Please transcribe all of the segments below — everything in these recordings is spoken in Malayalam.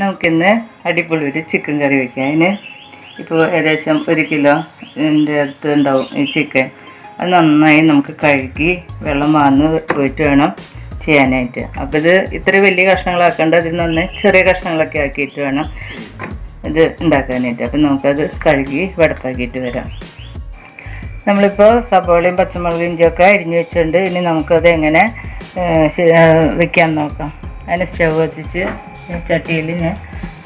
നമുക്കിന്ന് അടിപൊളി ഒരു ചിക്കൻ കറി വയ്ക്കാം. അതിന് ഇപ്പോൾ ഏകദേശം 1 കിലോ എൻ്റെ അടുത്ത് ഉണ്ടാവും ഈ ചിക്കൻ. അത് നന്നായി നമുക്ക് കഴുകി വെള്ളം വാർന്ന് പോയിട്ട് വേണം ചെയ്യാനായിട്ട്. അപ്പോൾ ഇത് ഇത്ര വലിയ കഷ്ണങ്ങളാക്കേണ്ട, അതിൽ നിന്ന് ചെറിയ കഷ്ണങ്ങളൊക്കെ ആക്കിയിട്ട് വേണം ഇത് ഉണ്ടാക്കാനായിട്ട്. അപ്പം നമുക്കത് കഴുകി വെടപ്പാക്കിയിട്ട് വരാം. നമ്മളിപ്പോൾ സബോളയും പച്ചമുളകും ഇഞ്ചിയൊക്കെ അരിഞ്ഞ് വെച്ചിട്ടുണ്ട്. ഇനി നമുക്കത് എങ്ങനെ വെക്കാൻ നോക്കാം. അതിന് സ്റ്റവ് കത്തിച്ച് ചട്ടിയിൽ ഞാൻ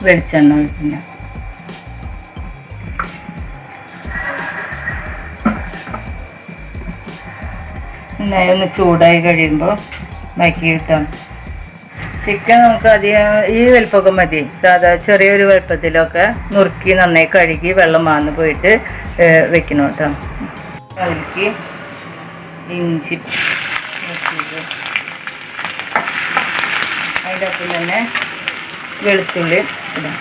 വെളിച്ചെണ്ണ ഒഴിക്കുന്നു. നന്നായി ഒന്ന് ചൂടായി കഴിയുമ്പോൾ ബാക്കി കിട്ടാം. ചിക്കൻ നമുക്ക് അധികം ഈ വലുപ്പമൊക്കെ മതി. സാധാ ചെറിയൊരു വലുപ്പത്തിലൊക്കെ നുറുക്കി നന്നായി കഴുകി വെള്ളം വാർന്ന് പോയിട്ട് വെക്കണം കേട്ടോ. അതിലേക്ക് ഇഞ്ചി അതിൻ്റെ ഒപ്പം തന്നെ വെളുത്തുള്ളി ഇടാം.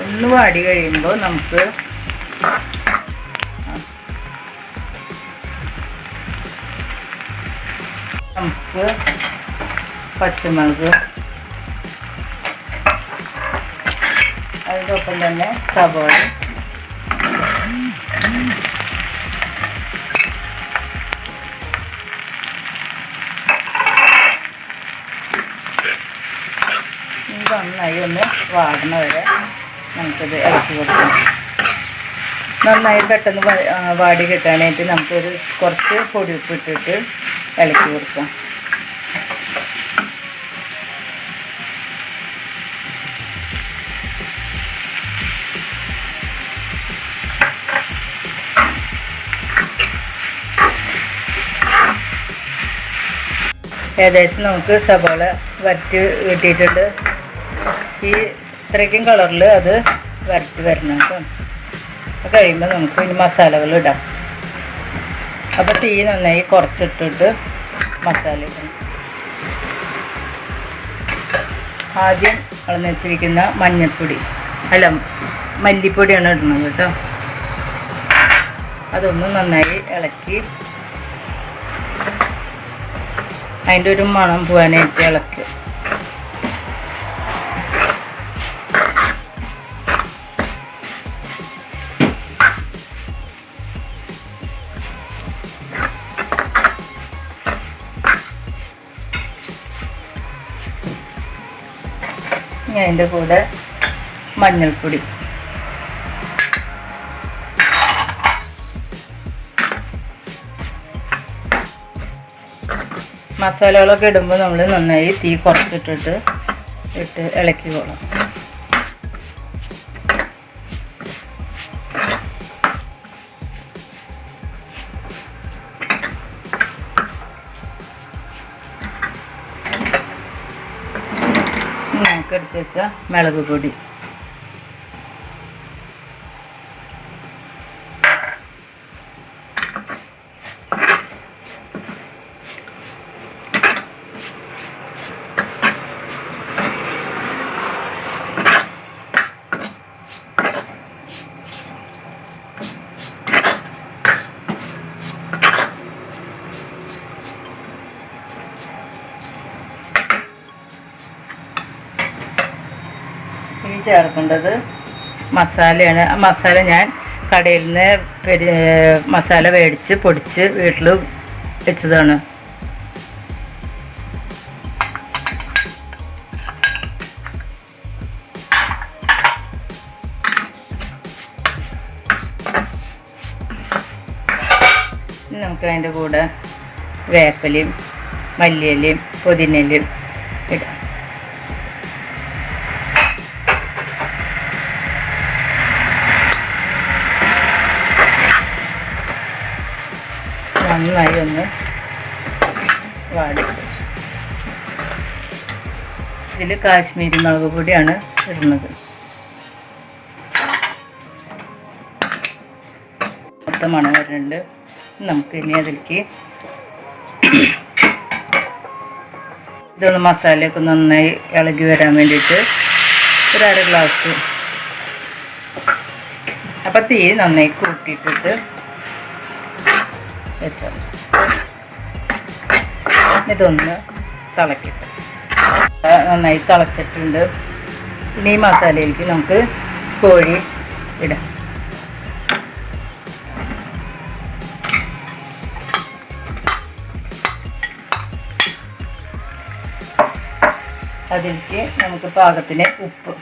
ഒന്ന് വാടി കഴിയുമ്പോൾ നമുക്ക് പച്ചമുളക്, അതിൻ്റെ ഒപ്പം തന്നെ സവാള, നന്നായി ഒന്ന് വാടുന്ന വരെ നമുക്കത് ഇളക്കി കൊടുക്കണം. നന്നായി പെട്ടെന്ന് വാടി കിട്ടാനായിട്ട് നമുക്കൊരു കുറച്ച് പൊടിയുപ്പ് ഇട്ടിട്ട് ഇളക്കി കൊടുക്കാം. ഏകദേശം നമുക്ക് സവാള വരട്ടി കിട്ടിയിട്ടുണ്ട്. ഈ ഇത്രയ്ക്കും കളറിൽ അത് വരട്ടി വരണം കേട്ടോ. അത് കഴിയുമ്പോൾ നമുക്ക് ഇനി മസാലകൾ ഇടാം. അപ്പോൾ തീ നന്നായി കുറച്ചിട്ടിട്ട് മസാല ഇടണം. ആദ്യം അളന്ന് വെച്ചിരിക്കുന്ന മഞ്ഞൾപ്പൊടി മല്ലിപ്പൊടിയാണ് ഇടുന്നത് കേട്ടോ. അതൊന്ന് നന്നായി ഇളക്കി അതിൻ്റെ ഒരു മണം പോകാനായിട്ട് ഇളക്കി. അതിൻ്റെ കൂടെ മഞ്ഞൾപ്പൊടി, മസാലകളൊക്കെ ഇടുമ്പോൾ നമ്മൾ നന്നായി തീ കുറച്ചിട്ടിട്ട് ഇളക്കിക്കോളാം. നമുക്ക് എടുത്ത് വെച്ച മുളക് പൊടി, ഇനി ചേർക്കേണ്ടത് മസാലയാണ്. ആ മസാല ഞാൻ കടയിൽ നിന്ന് മസാല മേടിച്ച് പൊടിച്ച് വീട്ടിൽ വെച്ചതാണ്. നമുക്ക് അതിൻ്റെ കൂടെ വേപ്പിലയും മല്ലിയിലയും പുതിനയിലയും ഇടാം. നന്നായി ഒന്ന് വാടി. ഇതിൽ കാശ്മീരി മുളക് പൊടിയാണ് ഇടുന്നത്. മൊത്തം മണം വരുന്നുണ്ട്. നമുക്ക് ഇനി അതിലേക്ക് ഇതൊന്ന് മസാലയൊക്കെ നന്നായി ഇളകി വരാൻ വേണ്ടിയിട്ട് ഒരു 1/2 ഗ്ലാസ് അപ്പം തീ നന്നായി കൂട്ടിയിട്ടിട്ട് വെച്ചാൽ ഇതൊന്ന് തിളക്കിട്ട് നന്നായി തിളച്ചിട്ടുണ്ട്. ഇനി ഈ മസാലയിലേക്ക് നമുക്ക് കോഴി ഇടാം. അതിലേക്ക് നമുക്ക് പാകത്തിന് ഉപ്പ്,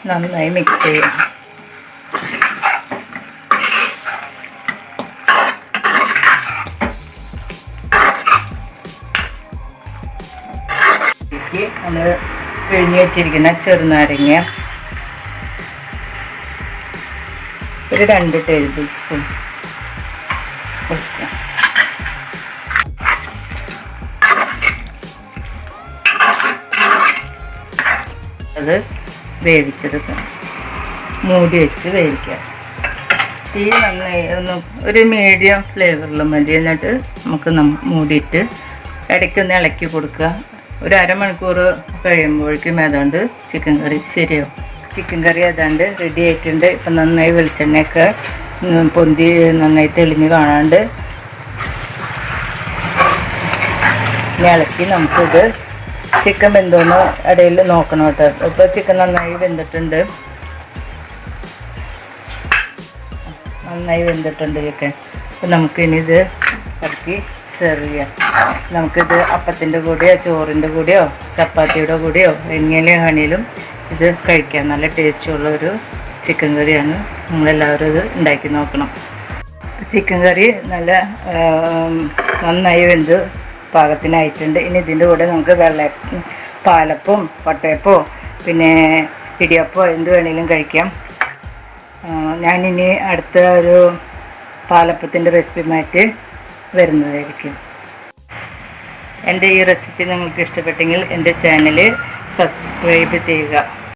നന്നായി മിക്സ് ചെയ്യാം. നമ്മൾ പിഴിഞ്ഞ് വെച്ചിരിക്കുന്ന ചെറുനാരങ്ങ ഒരു 2 ടേബിൾ സ്പൂൺ ഒഴിക്കാം. അത് വേവിച്ചെടുക്കാം. മൂടി വെച്ച് വേവിക്കാം. തീ നന്നായി ഒന്ന് ഒരു മീഡിയം ഫ്ലേവറിൽ മതി. എന്നിട്ട് നമുക്ക് മൂടിയിട്ട് ഇടയ്ക്കൊന്ന് ഇളക്കി കൊടുക്കുക. ഒരു അരമണിക്കൂർ കഴിയുമ്പോഴേക്കും ഏതാണ്ട് ചിക്കൻ കറി ശരിയാവും. ചിക്കൻ കറി ഏതാണ്ട് റെഡി ആയിട്ടുണ്ട്. ഇപ്പം നന്നായി വെളിച്ചെണ്ണയൊക്കെ പൊന്തി നന്നായി തെളിഞ്ഞ് കാണാണ്ട് ഇളക്കി നമുക്കിത് ചിക്കൻ വെന്തോന്ന് ഇടയിൽ നോക്കണം കേട്ടോ. ഇപ്പോൾ ചിക്കൻ നന്നായി വെന്തിട്ടുണ്ട്, ചിക്കൻ. അപ്പം നമുക്കിനി ഇത് ഇറക്കി സെർവ് ചെയ്യാം. നമുക്കിത് അപ്പത്തിൻ്റെ കൂടെയോ ചോറിൻ്റെ കൂടെയോ ചപ്പാത്തിയുടെ കൂടെയോ എങ്ങനെയാണെങ്കിലും ഇത് കഴിക്കാം. നല്ല ടേസ്റ്റുള്ളൊരു ചിക്കൻ കറിയാണ്. നിങ്ങളെല്ലാവരും ഇത് ഉണ്ടാക്കി നോക്കണം. ചിക്കൻ കറി നല്ല നന്നായി വെന്ത് പാകത്തിനായിട്ടുണ്ട്. ഇനി ഇതിൻ്റെ കൂടെ നമുക്ക് പാലപ്പവും പട്ടയപ്പോ പിന്നെ ഇടിയപ്പോ എന്ത് വേണമെങ്കിലും കഴിക്കാം. ഞാനിനി അടുത്ത ഒരു പാലപ്പത്തിൻ്റെ റെസിപ്പിയുമായിട്ട് വരുന്നതായിരിക്കും. എൻ്റെ ഈ റെസിപ്പി നിങ്ങൾക്ക് ഇഷ്ടപ്പെട്ടെങ്കിൽ എൻ്റെ ചാനൽ സബ്സ്ക്രൈബ് ചെയ്യുക.